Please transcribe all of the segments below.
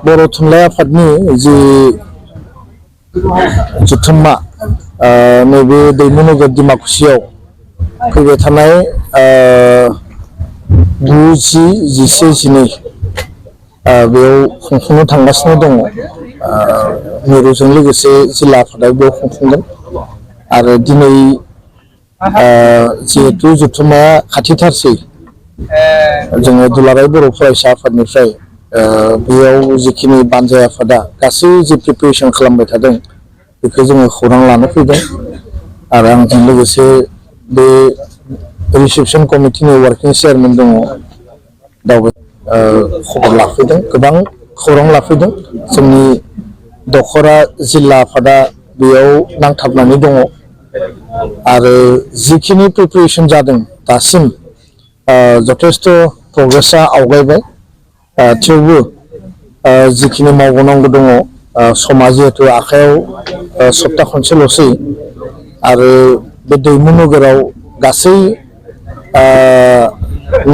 Boro Tunlai Apatni ji जुथुम्मा नैबे दैमुनगर दिमाकुसियाव फैबाय थानाय 9-10-12 बेयाव खुंफुंनो थांगासिनो दङ। मिरुजों लोगोसे जिल्ला आफादा बेयाव खुंफुंगोन आरो दिनै जिहेतु जुथुम्माया खाथिथारसै जोङो दुलाराय बर' फरायसा आफादनिफ्राय बेयाव जिखिनि बानजाय आफादा गासै जि प्रिपेरेसन खालामबाय थादों बेखौ जोङो खौरां लानो फैदों आरो आंजों लोगोसे बे रिसेपसन कमिटिनि वार्किं चेयारमेन दङ दावबाय खबर लाफैदों गोबां खौरां लाफैदों जोंनि दखरा जिल्ला आफादा बेयाव नांथाबनानै दङ आरो जिखिनि प्रिपेरेसन जादों दासिम जथेस्थ प्रग्रेसा आवगायबाय थेवबो जिखिनि मावबावनांगौ दङ समा जिहेतु आखायाव सप्ता खनसेल'सै आरो बे दैमुनगराव गासै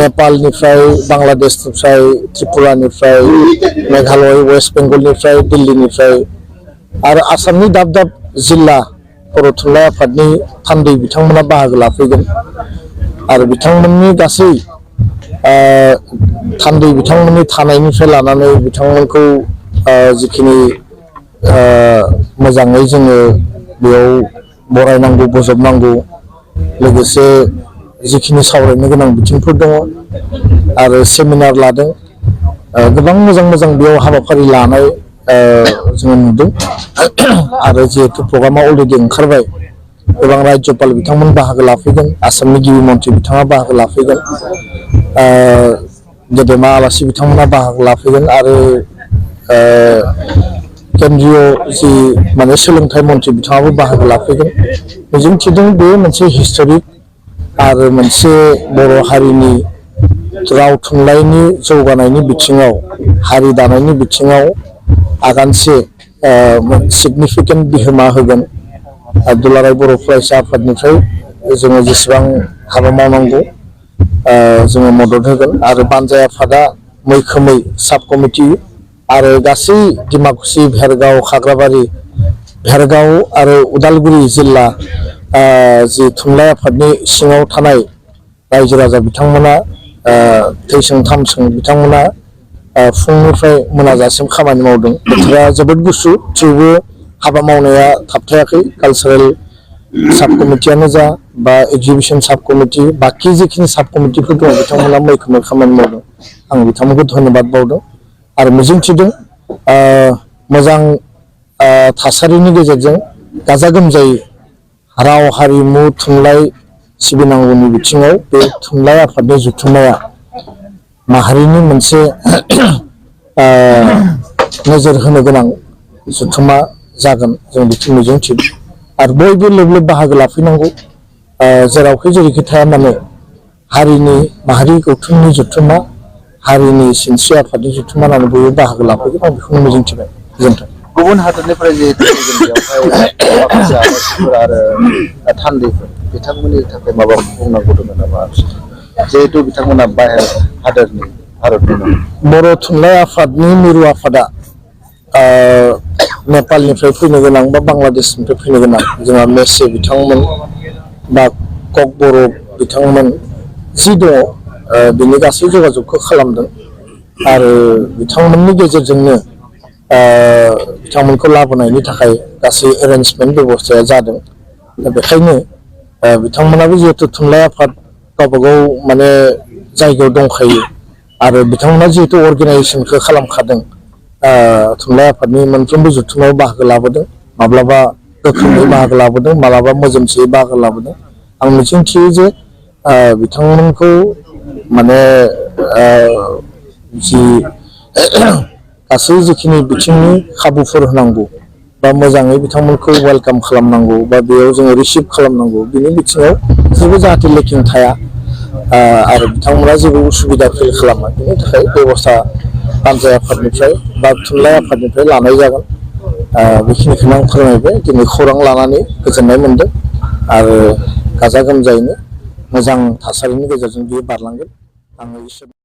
नेपालनिफ्राय बांलादेशनिफ्राय त्रिपुरानिफ्राय मेघालय वेस्ट बेंगलनिफ्राय दिल्लीनिफ्राय आरो आसामनि दाब दाब जिल्ला बर' थुनलाइ आफादनि थान्दै बिथांमोना बाहागो लाफैगोन आरो बिथांमोननि गासै थान्दै बिथांमोननि थानायनिफ्राय लानानै बिथांमोनखौ जिखिनि मोजाङै जोङो बेयाव बरायनांगौ बोजबनांगौ लोगोसे जिखिनि सावरायनो गोनां बिथिंफोर दङ आरो सेमिनार लादों गोबां मोजां बेयाव हाबाफारि लानाय जोङो नुदों आरो जिहेतु प्रग्रामा अलरेडि ओंखारबाय गोबां राज्यपाल बिथांमोन बाहागो लाफैगोन आसामनि गिबि मन्थ्रि बिथाङा बाहागो लाफैगोन गेदेमा आलासि बिथांमोना बाहागो लाफैगोन आरो केन्द्रीय जि माने सोलोंथाइ मन्थ्रि बिथाङाबो बाहागो लाफैगोन मिजिंथिदों बे मोनसे हिस्टरिक आरो मोनसे बर' हारिनि राव थुनलाइनि जौगानायनि बिथिङाव हारि दानायनि बिथिङाव आगानसे सिगनिफिकेन्ट बिहोमा होगोन दुलाराय बर' फरायसा आफादनिफ्राय जोङो जेसेबां हाबा मावनांगौ जोङो मदद होगोन आरो बानजाय आफादा मैखोमै साब कमिटि आरो गासै डिमाकुसि भेरगाव खाग्राबारि भेरगाव आरो उदालगुरि जिल्ला जि थुनलाइ आफादनि सिङाव थानाय रायजो राजा बिथांमोना थैसों थामसों बिथांमोना फुंनिफ्राय मोनाजासिम खामानि मावदों बोथोरा जोबोद गुसु थेवबो हाबा मावनाया थाबथायाखै कालचारेल साब कमिटियानो जा बा एग्जिबिशन साब कमिटि बाखि जिखिनि साब कमिटिफोर दं बिथांमोना मैखोमै खामानि मावदों आं बिथांमोनखौ धन्यबाद बावदों आरो मिजिंथिदों मोजां थासारिनि गेजेरजों गाजा गोमजायै राव हारिमु थुनलाइ सिबिनांगौनि बिथिङाव बे थुनलाइ आफादनि जुथुम्माया माहारिनि मोनसे नोजोर होनो गोनां जुथुम्मा जागोन जों बेखौ मिजिंथिदों आरो बयबो लोब लोब बाहागो लाफैनांगौ जेरावखि जेरैखि थाया मानो हारिनि माहारि गौथुमनि जुथुम्मा हारिनि सिनस्रि आफादनि जुथुम्मा होननानै बयबो बाहागो लाफैगोन आं बेखौनो मिजिंथिबाय गोजोन्थों गुबुन हादरनिफ्राय जिहेतु बेवहाय माखासे आलासिफोर आरो थान्दैफोर बिथांमोननि थाखाय माबा बुंनांगौ दङ नामा जिहेतु बिथांमोना बाहेर हादरनि भारतनि बर' थुनलाइ आफादनि मिरु आफादा नेपालनिफ्राय फैनो गोनां बा बांलादेशनिफ्राय फैनो गोनां जोंहा मwnसे बिथांमोन बा कक बर' बिथांमोन जि दङ बिनि गासै जगाजगखौ खालामदों आरो बिथांमोननि गेजेरजोंनो बिथांमोनखौ लाबोनायनि थाखाय गासै एरेन्जमेन्ट बेबस्थाया जादों दा बेखायनो बिथांमोनाबो जिहेतु थुनलाइ आफाद गावबागाव माने जायगायाव दंखायो आरो बिथांमोना जिहेतु अर्गेनाइजेसनखौ खालामखादों थुनलाइ आफादनि मोनफ्रोमबो जुथुमाव बाहागो लाबोदों माब्लाबा गोख्रोङै बाहागो लाबोदों माब्लाबा मोजोमसेयै बाहागो लाबोदों आं मिजिंथियो जे बिथांमोनखौ माने जि गासै जिखिनि बिथिंनि खाबुफोर होनांगौ बा मोजाङै बिथांमोनखौ वेलकाम खालामनांगौ बा बेयाव जोङो रिसिभ खालामनांगौ बिनि बिथिङाव जेबो जाहाथे लेकिं थाया आरो बिथांमोना जेबो उसुबिदा फिल खालामा बिनि थाखाय बेबस्था बानजाय आफादनिफ्राय बा थुनलाइ आफादनिफ्राय लानाय जागोन बेखिनिखौनो आं फोरमायबाय दिनै खौरां लानानै गोजोननाय मोनदों आरो गाजा गोमजायैनो मोजां थासारिनि गेजेरजों बियो बारलांगोन आङो